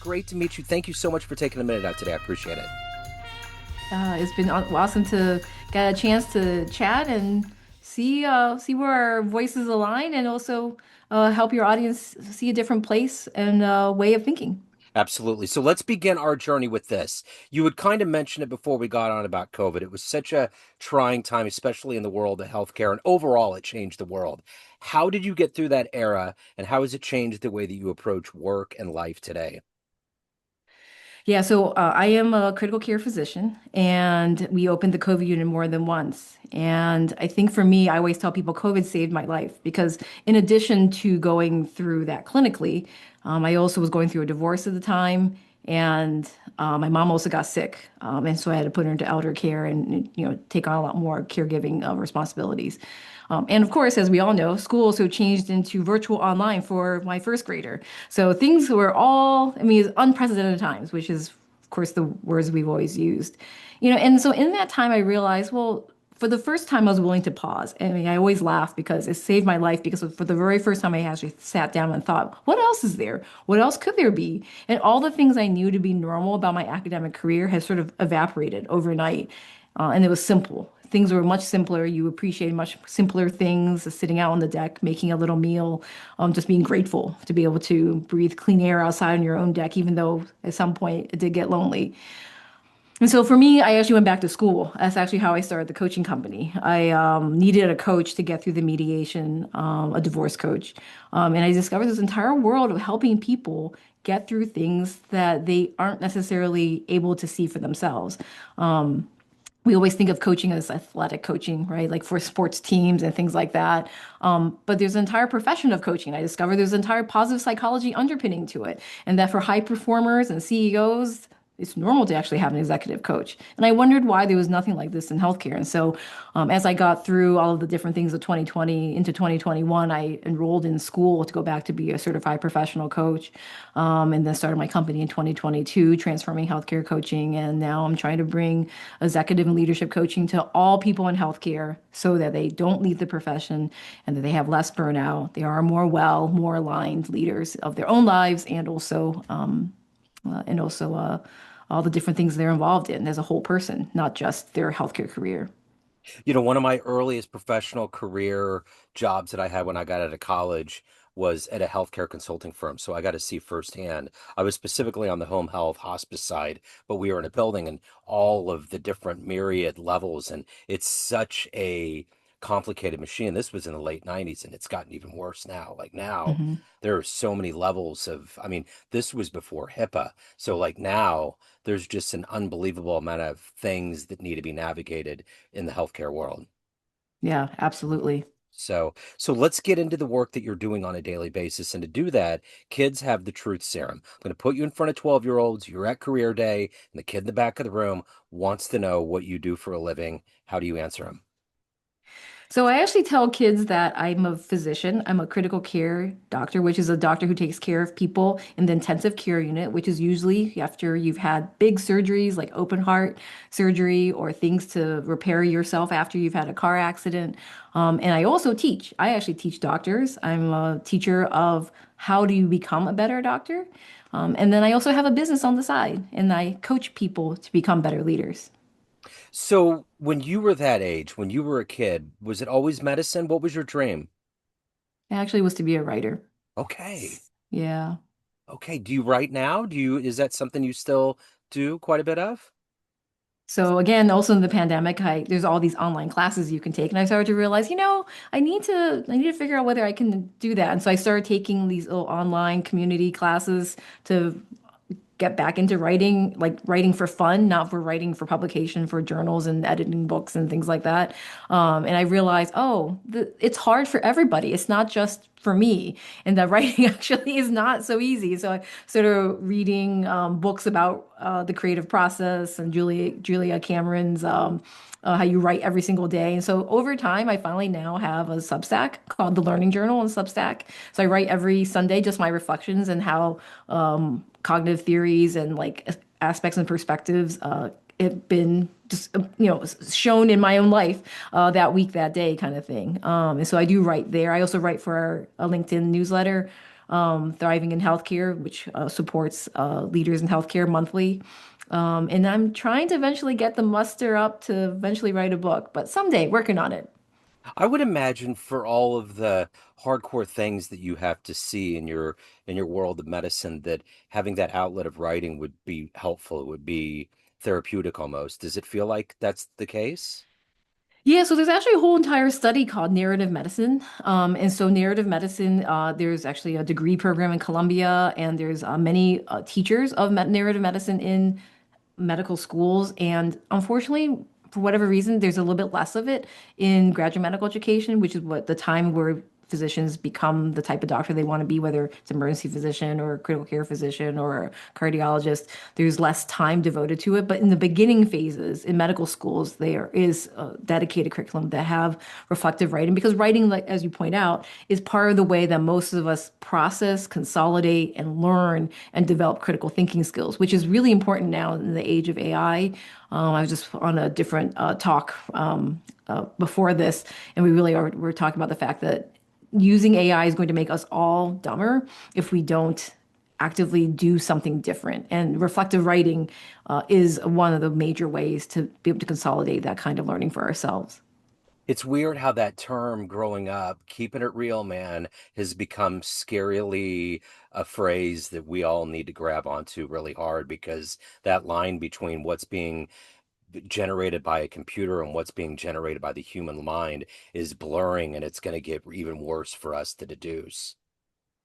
great to meet you. Thank you so much for taking a minute out today. I appreciate it. It's been awesome to get a chance to chat and see where our voices align, and also help your audience see a different place and way of thinking. Absolutely. So let's begin our journey with this. You had kind of mentioned it before we got on about COVID. It was such a trying time, especially in the world of healthcare, and overall, it changed the world. How did you get through that era, and how has it changed the way that you approach work and life today? Yeah, so I am a critical care physician, and we opened the COVID unit more than once. And I think for me, I always tell people COVID saved my life because, in addition to going through that clinically, I also was going through a divorce at the time, and my mom also got sick, and so I had to put her into elder care and take on a lot more caregiving responsibilities. And of course, as we all know, school also changed into virtual online for my first grader. So things were all, I mean, it's unprecedented times, which is, of course, the words we've always used. And so in that time, I realized, well, for the first time, I was willing to pause. I mean, I always laugh because it saved my life because for the very first time, I actually sat down and thought, what else is there? What else could there be? And all the things I knew to be normal about my academic career has sort of evaporated overnight. And it was simple. Things were much simpler. You appreciate much simpler things, sitting out on the deck, making a little meal, just being grateful to be able to breathe clean air outside on your own deck, even though at some point it did get lonely. And so for me, I actually went back to school. That's actually how I started the coaching company. I needed a coach to get through the mediation, a divorce coach. And I discovered this entire world of helping people get through things that they aren't necessarily able to see for themselves. We always think of coaching as athletic coaching, right? Like for sports teams and things like that. But there's an entire profession of coaching. I discovered there's an entire positive psychology underpinning to it. And that for high performers and CEOs, it's normal to actually have an executive coach. And I wondered why there was nothing like this in healthcare. And so, as I got through all of the different things of 2020 into 2021, I enrolled in school to go back to be a certified professional coach. And then started my company in 2022, transforming healthcare coaching. And now I'm trying to bring executive and leadership coaching to all people in healthcare so that they don't leave the profession and that they have less burnout. They are more aligned leaders of their own lives, and also all the different things they're involved in as a whole person, not just their healthcare career. One of my earliest professional career jobs that I had when I got out of college was at a healthcare consulting firm. So I got to see firsthand. I was specifically on the home health hospice side, but we were in a building and all of the different myriad levels. And it's such a complicated machine. This was in the late 90s and it's gotten even worse now. Like now, Hmm. there are so many levels of, I mean, this was before HIPAA. So like now, there's just an unbelievable amount of things that need to be navigated in the healthcare world. Yeah, absolutely. So let's get into the work that you're doing on a daily basis. And to do that, kids have the truth serum. I'm going to put you in front of 12-year-olds. You're at career day, and the kid in the back of the room wants to know what you do for a living. How do you answer him? So I actually tell kids that I'm a physician. I'm a critical care doctor, which is a doctor who takes care of people in the intensive care unit, which is usually after you've had big surgeries like open heart surgery or things to repair yourself after you've had a car accident. And I also teach. I actually teach doctors. I'm a teacher of how do you become a better doctor. And then I also have a business on the side, and I coach people to become better leaders. So when you were that age, when you were a kid, was it always medicine? What was your dream? It actually was to be a writer. Okay. Yeah. Okay. Do you write now? Is that something you still do quite a bit of? So again, also in the pandemic, there's all these online classes you can take, and I started to realize, I need to figure out whether I can do that. And so I started taking these little online community classes to get back into writing, like writing for fun, not for writing for publication for journals and editing books and things like that. And I realized, it's hard for everybody. It's not just for me, and that writing actually is not so easy. So I started reading books about the creative process and Julia Cameron's. How you write every single day. And so over time, I finally now have a Substack called The Learning Journal on Substack. So I write every Sunday just my reflections and how cognitive theories and like aspects and perspectives have been just shown in my own life that week, that day kind of thing. And so I do write there. I also write for a LinkedIn newsletter. Thriving in Healthcare, which supports leaders in healthcare monthly. And I'm trying to eventually get the muster up to eventually write a book, but someday working on it. I would imagine for all of the hardcore things that you have to see in your world of medicine, that having that outlet of writing would be helpful. It would be therapeutic almost. Does it feel like that's the case? Yeah, so there's actually a whole entire study called narrative medicine. And so narrative medicine, there's actually a degree program in Columbia, and there's many teachers of narrative medicine in medical schools. And unfortunately, for whatever reason, there's a little bit less of it in graduate medical education, which is what the time where physicians become the type of doctor they want to be, whether it's emergency physician or critical care physician or cardiologist. There's less time devoted to it. But in the beginning phases in medical schools, there is a dedicated curriculum that have reflective writing because writing, like as you point out, is part of the way that most of us process, consolidate, and learn and develop critical thinking skills, which is really important now in the age of AI. I was just on a different talk before this, and we're talking about the fact that using AI is going to make us all dumber if we don't actively do something different. And reflective writing is one of the major ways to be able to consolidate that kind of learning for ourselves. It's weird how that term growing up, keeping it real, man, has become scarily a phrase that we all need to grab onto really hard because that line between what's being generated by a computer and what's being generated by the human mind is blurring, and it's going to get even worse for us to deduce,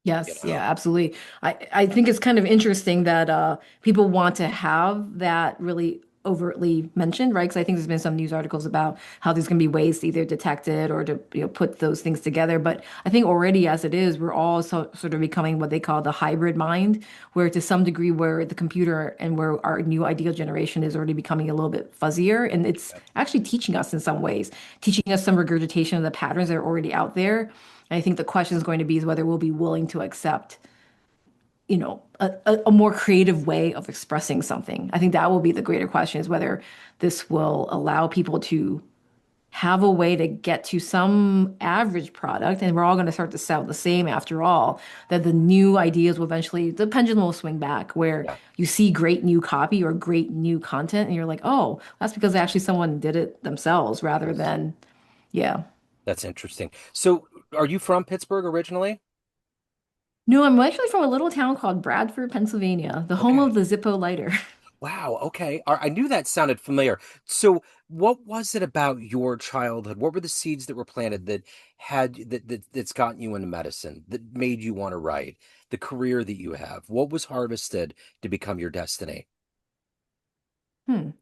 you Yes, know? yeah, absolutely. I think it's kind of interesting that people want to have that really overtly mentioned, right? Because I think there's been some news articles about how there's going to be ways to either detect it or to put those things together. But I think already as it is, we're all sort of becoming what they call the hybrid mind, where to some degree, where the computer and where our new ideal generation is already becoming a little bit fuzzier, and it's actually teaching us in some ways, teaching us some regurgitation of the patterns that are already out there. And I think the question is going to be is whether we'll be willing to accept, a more creative way of expressing something. I think that will be the greater question is whether this will allow people to have a way to get to some average product, and we're all going to start to sound the same after all, that the new ideas will eventually, the pendulum will swing back where Yeah, you see great new copy or great new content, and you're like, oh, that's because actually someone did it themselves rather yes. than, yeah. That's interesting. So, are you from Pittsburgh originally? No, I'm actually from a little town called Bradford, Pennsylvania, the home of Okay. the Zippo lighter. Wow. Okay. I knew that sounded familiar. So, what was it about your childhood? What were the seeds that were planted that that's gotten you into medicine, that made you want to write, the career that you have? What was harvested to become your destiny?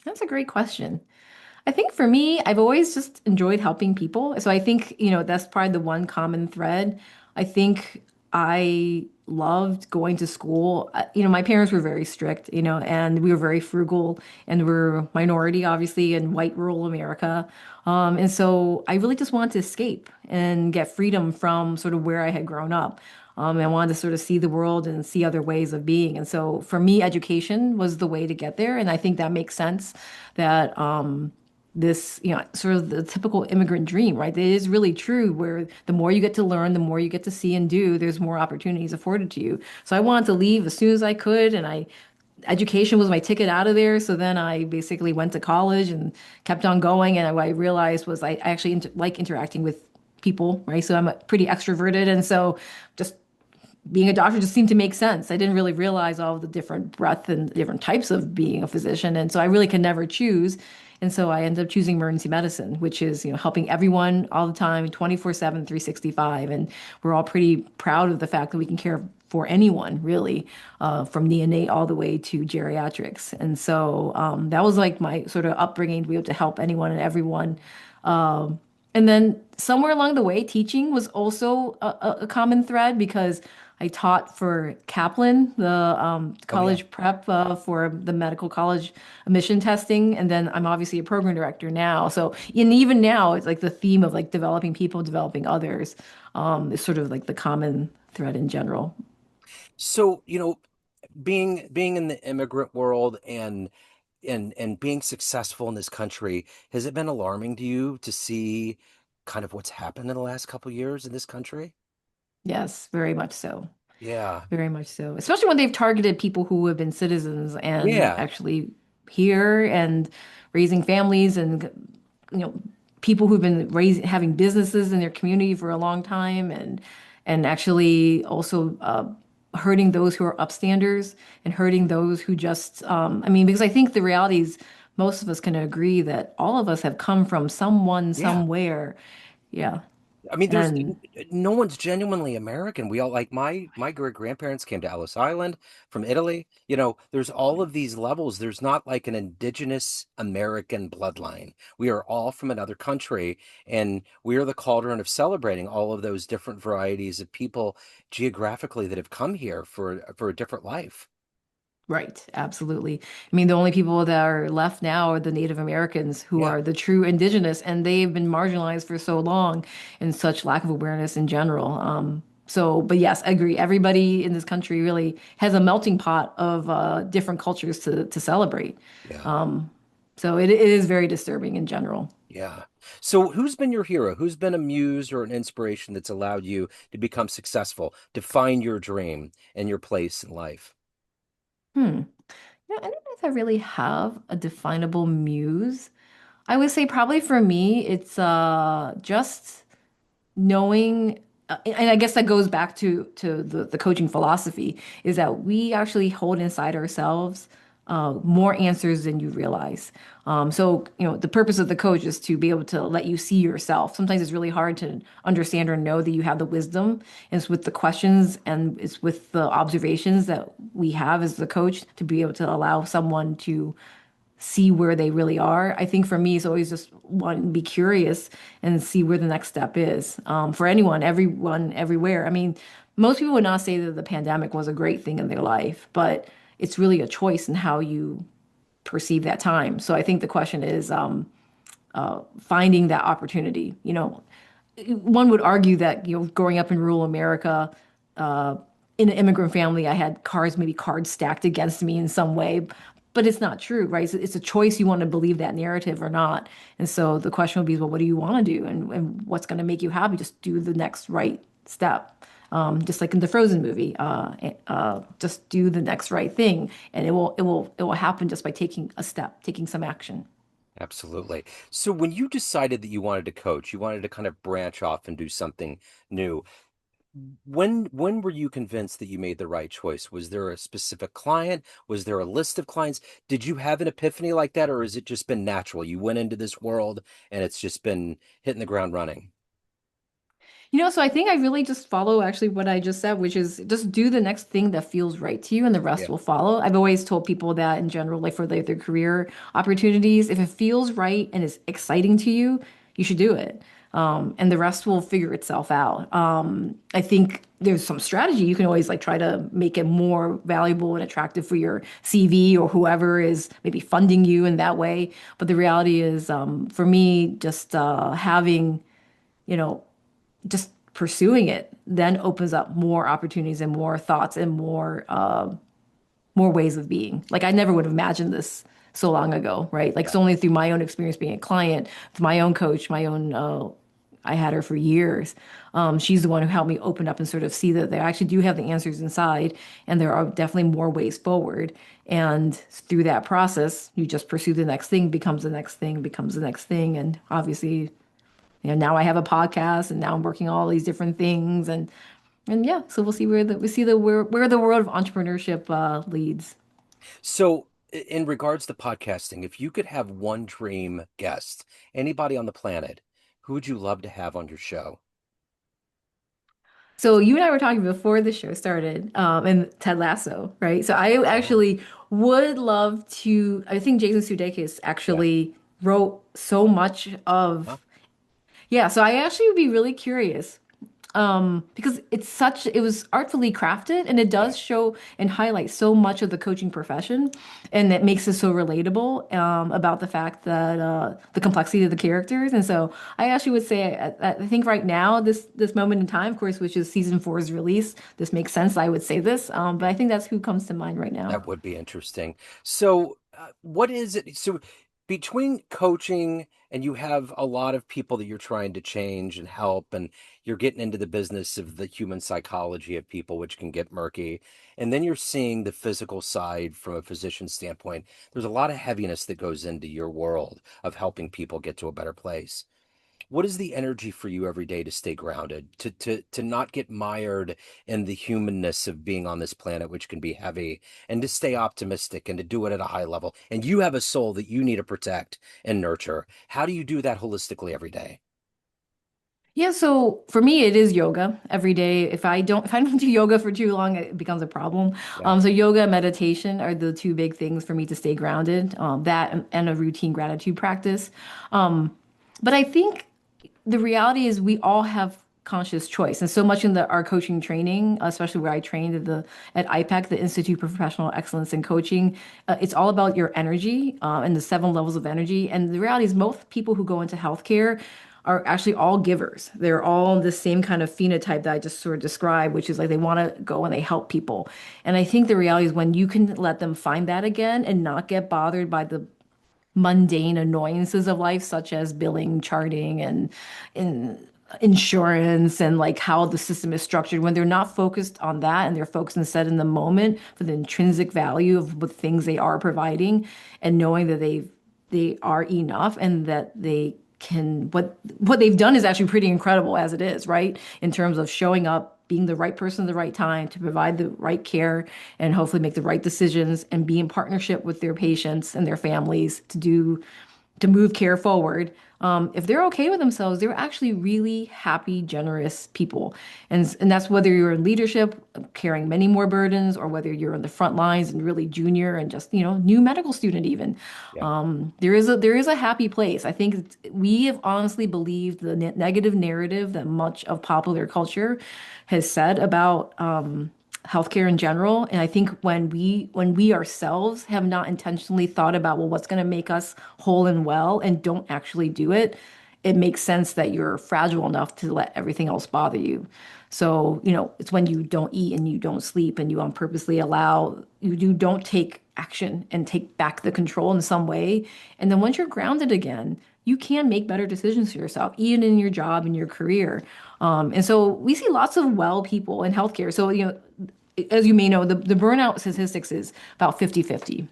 That's a great question. I think for me, I've always just enjoyed helping people. So I think, that's probably the one common thread. I think I loved going to school. My parents were very strict, and we were very frugal and we're minority, obviously, in white rural America. And so I really just wanted to escape and get freedom from sort of where I had grown up. I wanted to sort of see the world and see other ways of being. And so for me, education was the way to get there. And I think that makes sense that, this, sort of the typical immigrant dream, right? It is really true where the more you get to learn, the more you get to see and do, there's more opportunities afforded to you. So I wanted to leave as soon as I could, and education was my ticket out of there. So then I basically went to college and kept on going. And what I realized was I actually like interacting with people, right? So I'm pretty extroverted. And so just being a doctor just seemed to make sense. I didn't really realize all of the different breadth and different types of being a physician. And so I really could never choose. And so I ended up choosing emergency medicine, which is, helping everyone all the time, 24/7, 365. And we're all pretty proud of the fact that we can care for anyone, really, from neonate all the way to geriatrics. And so that was like my sort of upbringing to be able to help anyone and everyone. And then somewhere along the way, teaching was also a common thread because I taught for Kaplan, the Oh yeah. college prep for the medical college admission testing. And then I'm obviously a program director now. So, and even now, it's like the theme of like developing people, developing others is sort of like the common thread in general. So, being in the immigrant world and being successful in this country, has it been alarming to you to see kind of what's happened in the last couple of years in this country? Yes, very much so. Yeah. Very much so. Especially when they've targeted people who have been citizens and Yeah. actually here and raising families and you know people who've been raising having businesses in their community for a long time and actually also hurting those who are upstanders and hurting those who just I mean because I think the reality is most of us can agree that all of us have come from someone Yeah. somewhere. Yeah. I mean, there's And no one's genuinely American. We all like my great grandparents came to Ellis Island from Italy. There's all of these levels. There's not like an indigenous American bloodline. We are all from another country, and we are the cauldron of celebrating all of those different varieties of people geographically that have come here for a different life. right, absolutely. I mean, the only people that are left now are the Native Americans who Yeah, are the true indigenous, and they've been marginalized for so long and such lack of awareness in general. But yes, I agree. Everybody in this country really has a melting pot of different cultures to celebrate. yeah, So it is very disturbing in general. yeah. So, who's been your hero? Who's been a muse or an inspiration that's allowed you to become successful, to find your dream and your place in life? Hmm. I don't know if I really have a definable muse. I would say probably for me, it's just knowing and I guess that goes back to the coaching philosophy is that we actually hold inside ourselves more answers than you realize. The purpose of the coach is to be able to let you see yourself. Sometimes it's really hard to understand or know that you have the wisdom. And it's with the questions and it's with the observations that we have as the coach to be able to allow someone to see where they really are. I think for me, it's always just want to be curious and see where the next step is. For anyone, everyone, everywhere. I mean, most people would not say that the pandemic was a great thing in their life, but it's really a choice in how you perceive that time. So I think the question is finding that opportunity. One would argue that growing up in rural America in an immigrant family, I had cards stacked against me in some way, but it's not true, right? It's a choice you want to believe that narrative or not. And so the question would be, well, what do you want to do, and what's going to make you happy? Just do the next right step. Just like in the Frozen movie, just do the next right thing, and it will happen just by taking a step, taking some action. Absolutely. So, when you decided that you wanted to coach, you wanted to kind of branch off and do something new, when were you convinced that you made the right choice? Was there a specific client? Was there a list of clients? Did you have an epiphany like that, or has it just been natural? You went into this world and it's just been hitting the ground running. So I think I really just follow actually what I just said, which is just do the next thing that feels right to you and the rest Yeah. will follow. I've always told people that in general, like for their career opportunities, if it feels right and is exciting to you, you should do it. And the rest will figure itself out. I think there's some strategy. You can always like try to make it more valuable and attractive for your CV or whoever is maybe funding you in that way. But the reality is, for me, just having, you know, just pursuing it then opens up more opportunities and more thoughts and more ways of being. Like I never would have imagined this so long ago, right? Like it's Yeah. only through my own experience being a client, with my own coach, my own I had her for years. She's the one who helped me open up and sort of see that they actually do have the answers inside, and there are definitely more ways forward. And through that process, you just pursue the next thing, becomes the next thing, becomes the next thing, and obviously now I have a podcast and now I'm working on all these different things and yeah, so we'll see where the world of entrepreneurship leads. So, in regards to podcasting, if you could have one dream guest, anybody on the planet, who would you love to have on your show? So you and I were talking before the show started, and Ted Lasso, right? So I Oh, actually would love to. I think Jason Sudeikis yeah. actually wrote so much Huh? of. Yeah, so I actually would be really curious because it was artfully crafted and it Yeah. does show and highlight so much of the coaching profession and it makes it so relatable about the fact that the complexity of the characters. And so I actually would say I think right now this moment in time, of course, which is season four's release, this makes sense. I would say this, but I think that's who comes to mind right now. That would be interesting. So, what is it? So, between coaching and you have a lot of people that you're trying to change and help, and you're getting into the business of the human psychology of people, which can get murky, and then you're seeing the physical side from a physician standpoint. There's a lot of heaviness that goes into your world of helping people get to a better place. What is the energy for you every day to stay grounded, to not get mired in the humanness of being on this planet, which can be heavy, and to stay optimistic and to do it at a high level? And you have a soul that you need to protect and nurture. How do you do that holistically every day? Yeah, so for me, it is yoga every day. If I don't do yoga for too long, it becomes a problem. Yeah, So yoga and meditation are the two big things for me to stay grounded. That and a routine gratitude practice. Um, but I think the reality is we all have conscious choice, and so much in our coaching training, especially where I trained at IPEC, the Institute for Professional Excellence in Coaching. It's all about your energy and the seven levels of energy. And the reality is, most people who go into healthcare are actually all givers. They're all the same kind of phenotype that I just sort of described, which is like they want to go and they help people. And I think the reality is when you can let them find that again and not get bothered by the mundane annoyances of life, such as billing, charting, and insurance, and like how the system is structured. When they're not focused on that and they're focused instead in the moment for the intrinsic value of the things they are providing, and knowing that they are enough and that they can what they've done is actually pretty incredible as it is, right? In terms of showing up, being the right person at the right time to provide the right care and hopefully make the right decisions and be in partnership with their patients and their families to move care forward. If they're okay with themselves, they're actually really happy, generous people. And that's whether you're in leadership, carrying many more burdens, or whether you're on the front lines and really junior and just, new medical student even. yeah. There is a happy place. I think we have honestly believed the negative narrative that much of popular culture has said about healthcare in general. And I think when we ourselves have not intentionally thought about, well, what's going to make us whole and well, and don't actually do it, it makes sense that you're fragile enough to let everything else bother you. So, it's when you don't eat and you don't sleep and you unpurposely allow, you don't take action and take back the control in some way. And then once you're grounded again, you can make better decisions for yourself, even in your job and your career. And so we see lots of well people in healthcare. So, as you may know, the burnout statistics is about 50-50.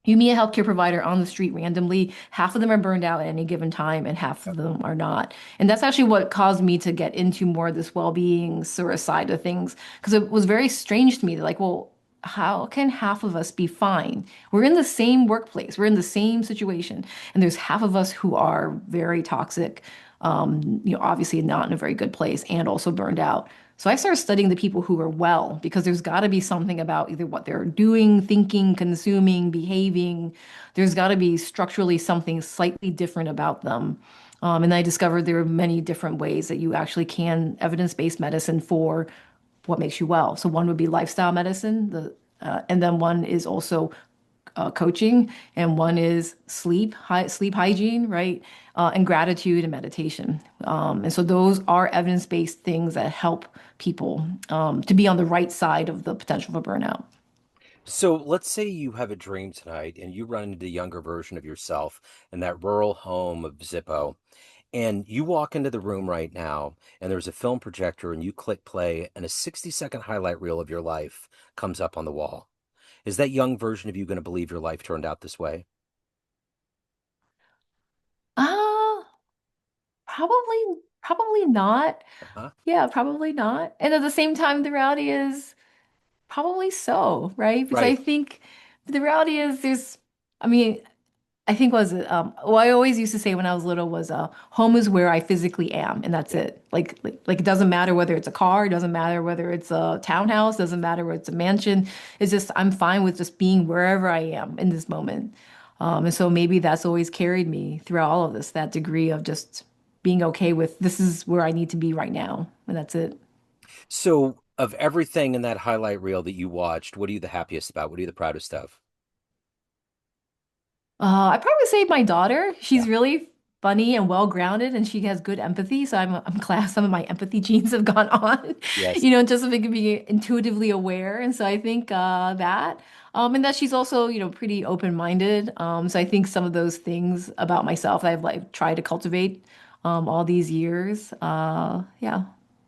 You meet a healthcare provider on the street randomly, half of them are burned out at any given time, and half of them are not. And that's actually what caused me to get into more of this well-being sort of side of things, because it was very strange to me that, like, well, how can half of us be fine? We're in the same workplace, we're in the same situation, and there's half of us who are very toxic, obviously not in a very good place, and also burned out. So I started studying the people who are well, because there's got to be something about either what they're doing, thinking, consuming, behaving. There's got to be structurally something slightly different about them. And I discovered there are many different ways that you actually can evidence-based medicine for what makes you well. So one would be lifestyle medicine, and then one is also coaching, and one is sleep hygiene, right? And gratitude and meditation. And so those are evidence-based things that help people to be on the right side of the potential for burnout. So let's say you have a dream tonight and you run into the younger version of yourself in that rural home of Zippo. And you walk into the room right now, and there's a film projector, and you click play, and a 60-second highlight reel of your life comes up on the wall. Is that young version of you going to believe your life turned out this way? Uh, probably not. Huh? Yeah, probably not. And at the same time, the reality is probably so, right? Because I Right. think the reality is I mean, I think was well, I always used to say when I was little was home is where I physically am, and that's Yeah. it. Like it doesn't matter whether it's a car, it doesn't matter whether it's a townhouse, doesn't matter whether it's a mansion. It's just I'm fine with just being wherever I am in this moment. And so maybe that's always carried me throughout all of this, that degree of just being okay with this is where I need to be right now, and that's it. So, of everything in that highlight reel that you watched, what are you the happiest about? What are you the proudest of? I'd probably say my daughter. Yeah. She's really funny and well-grounded, and she has good empathy. So I'm glad some of my empathy genes have gone on, Yes. just so we can be intuitively aware. And so I think that. And that she's also, pretty open-minded. So I think some of those things about myself that I've like tried to cultivate all these years. Yeah.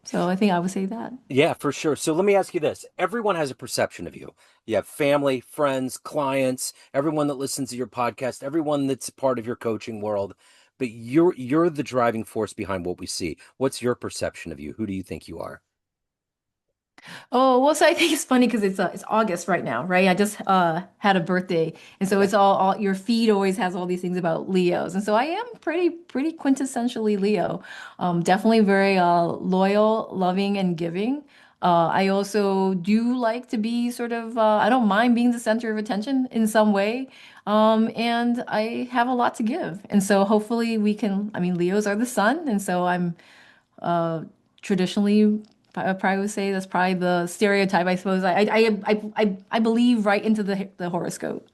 So I think I would say that. Yeah, for sure. So let me ask you this. Everyone has a perception of you. You have family, friends, clients, everyone that listens to your podcast, everyone that's part of your coaching world, but you're the driving force behind what we see. What's your perception of you? Who do you think you are? Oh, well, so I think it's funny because it's August right now, right? I just had a birthday, and so it's all your feed always has all these things about Leos, and so I am pretty quintessentially Leo. Definitely very loyal, loving, and giving. I also do like to be sort of I don't mind being the center of attention in some way. And I have a lot to give, and so hopefully we can. I mean, Leos are the sun, and so I'm uh, traditionally, I probably would say that's probably the stereotype, I suppose. I believe right into the horoscope.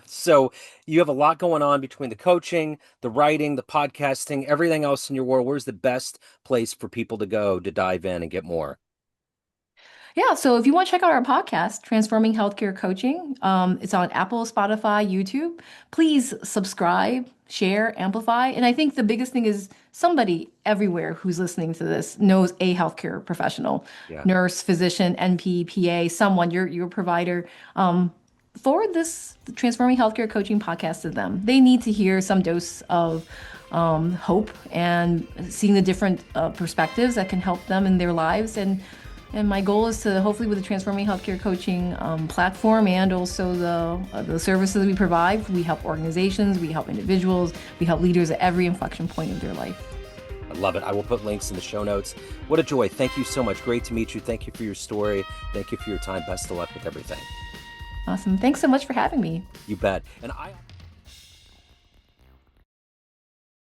So you have a lot going on between the coaching, the writing, the podcasting, everything else in your world. Where's the best place for people to go to dive in and get more? Yeah, so if you want to check out our podcast, Transforming Healthcare Coaching, it's on Apple, Spotify, YouTube. Please subscribe, share, amplify. And I think the biggest thing is somebody everywhere who's listening to this knows a healthcare professional, Yeah. nurse, physician, NP, PA, someone, your provider. Forward this Transforming Healthcare Coaching podcast to them. They need to hear some dose of hope and seeing the different perspectives that can help them in their lives. And my goal is to hopefully with the Transforming Healthcare Coaching platform and also the services we provide, we help organizations, we help individuals, we help leaders at every inflection point of their life. I love it. I will put links in the show notes. What a joy. Thank you so much. Great to meet you. Thank you for your story. Thank you for your time. Best of luck with everything. Awesome. Thanks so much for having me. You bet. And I